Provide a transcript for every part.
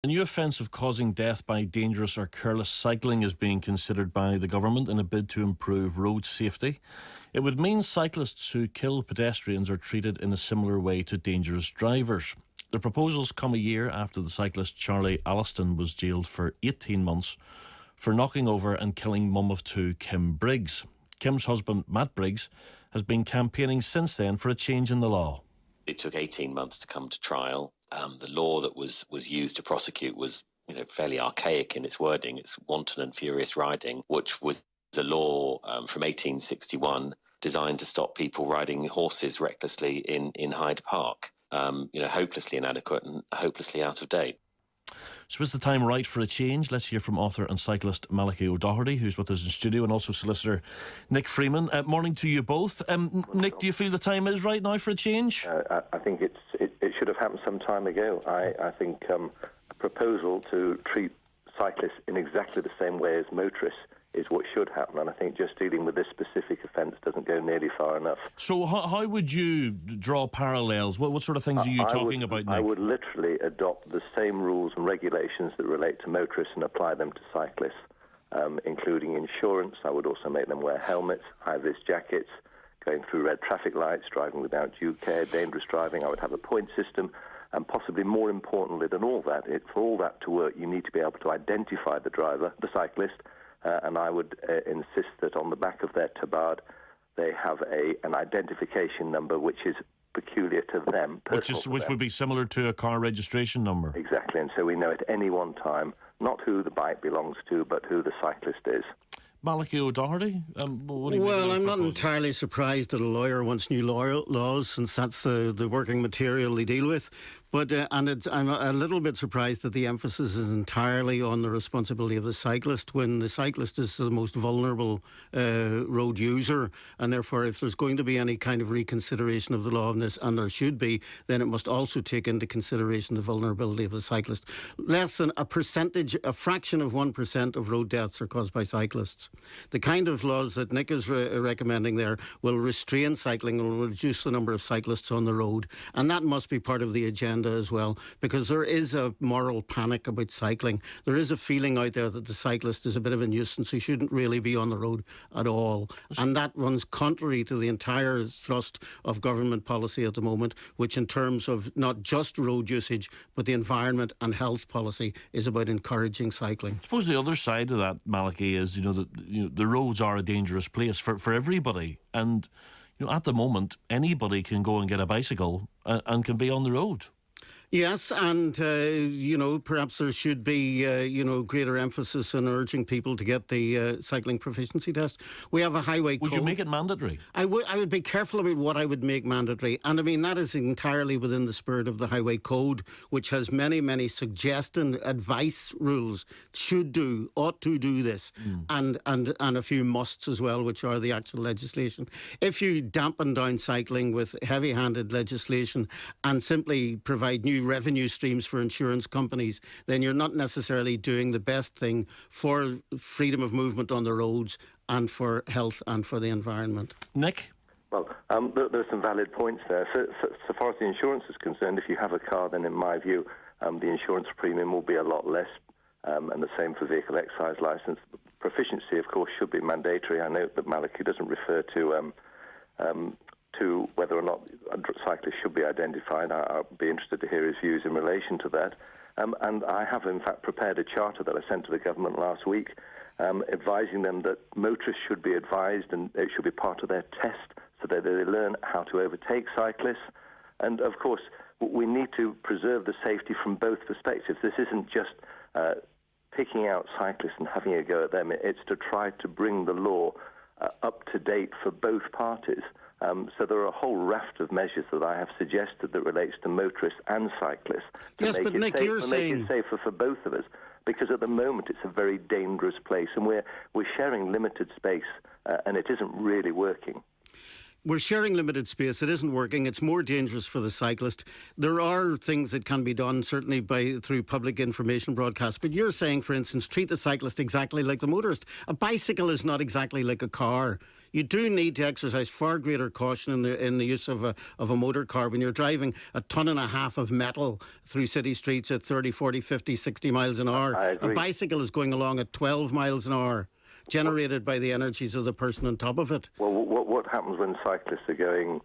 A new offence of causing death by dangerous or careless cycling is being considered by the government in a bid to improve road safety. It would mean cyclists who kill pedestrians are treated in a similar way to dangerous drivers. The proposals come a year after the cyclist Charlie Alliston was jailed for 18 months for knocking over and killing mum of two Kim Briggs. Kim's husband, Matt Briggs, has been campaigning since then for a change in the law. It took 18 months to come to trial. The law that was used to prosecute was fairly archaic in its wording. It's wanton and furious riding, which was a law from 1861 designed to stop people riding horses recklessly in Hyde Park. Hopelessly inadequate and hopelessly out of date. So is the time right for a change? Let's hear from author and cyclist Malachy O'Doherty, who's with us in studio, and also solicitor Nick Freeman. Morning to you both. Nick, do you feel the time is right now for a change? I think it should have happened some time ago. I think a proposal to treat cyclists in exactly the same way as motorists is what should happen, and I think just dealing with this specific offence doesn't go nearly far enough. So how would you draw parallels? What sort of things are you talking about, Nick? I would literally adopt the same rules and regulations that relate to motorists and apply them to cyclists, including insurance. I would also make them wear helmets, high-vis jackets, going through red traffic lights, driving without due care, dangerous driving. I would have a point system. And possibly more importantly than all that, for all that to work, you need to be able to identify the driver, the cyclist, and I would insist that on the back of their tabard they have an identification number which is peculiar to them. Which would be similar to a car registration number. Exactly, and so we know at any one time not who the bike belongs to but who the cyclist is. Malachy O'Doherty, what do you Well, I'm not proposals? entirely surprised that a lawyer wants new laws, since that's the working material they deal with. But I'm a little bit surprised that the emphasis is entirely on the responsibility of the cyclist, when the cyclist is the most vulnerable road user, and therefore if there's going to be any kind of reconsideration of the law on this, and there should be, then it must also take into consideration the vulnerability of the cyclist. Less than a fraction of 1% of road deaths are caused by cyclists. The kind of laws that Nick is recommending there will restrain cycling and will reduce the number of cyclists on the road, and that must be part of the agenda as well, because there is a moral panic about cycling. There is a feeling out there that the cyclist is a bit of a nuisance who shouldn't really be on the road at all, and that runs contrary to the entire thrust of government policy at the moment, which in terms of not just road usage but the environment and health policy is about encouraging cycling. I suppose the other side of that, Malachy, is the roads are a dangerous place for everybody, and at the moment anybody can go and get a bicycle and can be on the road. Yes, and, perhaps there should be, greater emphasis on urging people to get the cycling proficiency test. We have a highway code. Would you make it mandatory? I would be careful about what I would make mandatory. And, that is entirely within the spirit of the highway code, which has many, many suggestion, advice rules. Should do, ought to do this, and a few musts as well, which are the actual legislation. If you dampen down cycling with heavy-handed legislation and simply provide new revenue streams for insurance companies, then you're not necessarily doing the best thing for freedom of movement on the roads and for health and for the environment. Nick? Well, there are some valid points there. So far as the insurance is concerned, if you have a car, then in my view, the insurance premium will be a lot less, and the same for vehicle excise licence. Proficiency, of course, should be mandatory. I note that Malachy doesn't refer to whether or not cyclists should be identified. I'll be interested to hear his views in relation to that. And I have, in fact, prepared a charter that I sent to the government last week, advising them that motorists should be advised and it should be part of their test so that they learn how to overtake cyclists. And, of course, we need to preserve the safety from both perspectives. This isn't just picking out cyclists and having a go at them. It's to try to bring the law up to date for both parties. So there are a whole raft of measures that I have suggested that relates to motorists and cyclists to yes, make but it Nick, you're saying make it safer for both of us. Because at the moment it's a very dangerous place, and we're sharing limited space, and it isn't really working. we're sharing limited space. It isn't working. It's more dangerous for the cyclist. There are things that can be done, certainly through public information broadcasts. But you're saying, for instance, treat the cyclist exactly like the motorist. A bicycle is not exactly like a car. You do need to exercise far greater caution in the use of a motor car when you're driving 1.5 tons of metal through city streets at 30, 40, 50, 60 miles an hour. A bicycle is going along at 12 miles an hour, generated by the energies of the person on top of it. Well, what happens when cyclists are going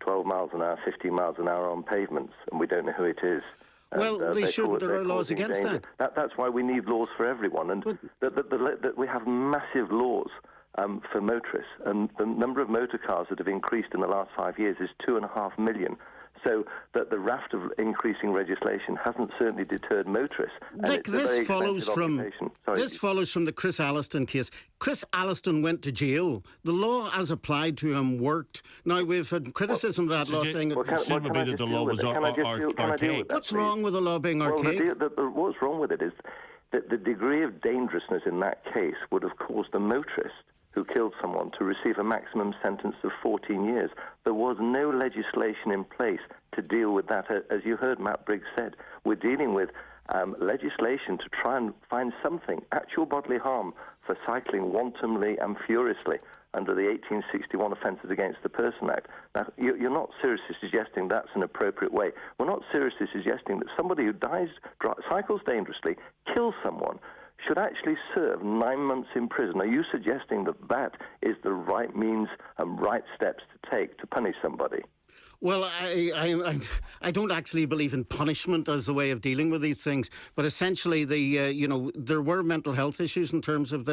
12 miles an hour, 15 miles an hour on pavements, and we don't know who it is? Well, they should. There are laws against that. That's why we need laws for everyone, and that we have massive laws for motorists, and the number of motor cars that have increased in the last 5 years is 2.5 million. So that the raft of increasing legislation hasn't certainly deterred motorists. Nick, this follows from the Chris Alliston case. Chris Alliston went to jail. The law as applied to him worked. Now, we've had criticism of that law saying that the law was archaic. What's wrong with the law being archaic? What's wrong with it is that the degree of dangerousness in that case would have caused the motorist who killed someone to receive a maximum sentence of 14 years. There was no legislation in place to deal with that. As you heard Matt Briggs said, we're dealing with legislation to try and find something, actual bodily harm, for cycling wantonly and furiously under the 1861 Offences Against the Person Act. Now, you're not seriously suggesting that's an appropriate way. We're not seriously suggesting that somebody who cycles dangerously, kills someone, should actually serve 9 months in prison. Are you suggesting that that is the right means and right steps to take to punish somebody? Well, I don't actually believe in punishment as the way of dealing with these things, but essentially, there were mental health issues in terms of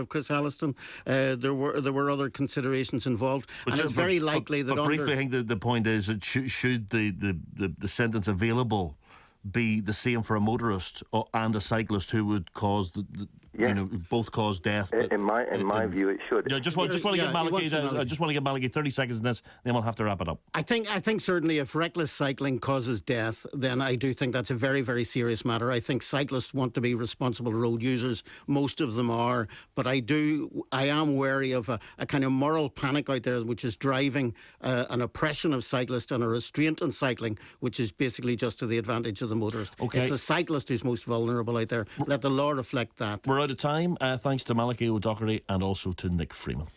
Chris Alliston. There were other considerations involved, and it's very likely that. But briefly, I think the point is that should the sentence available be the same for a motorist and a cyclist who would cause both cause death. In my view, it should. I just want to get Malachy 30 seconds in this, then we'll have to wrap it up. I think certainly if reckless cycling causes death, then I do think that's a very, very serious matter. I think cyclists want to be responsible road users. Most of them are, but I am wary of a kind of moral panic out there, which is driving an oppression of cyclists and a restraint on cycling, which is basically just to the advantage of the motorist. Okay. It's the cyclist who's most vulnerable out there. Let the law reflect that. We're out of time. Thanks to Malachy O'Doherty and also to Nick Freeman.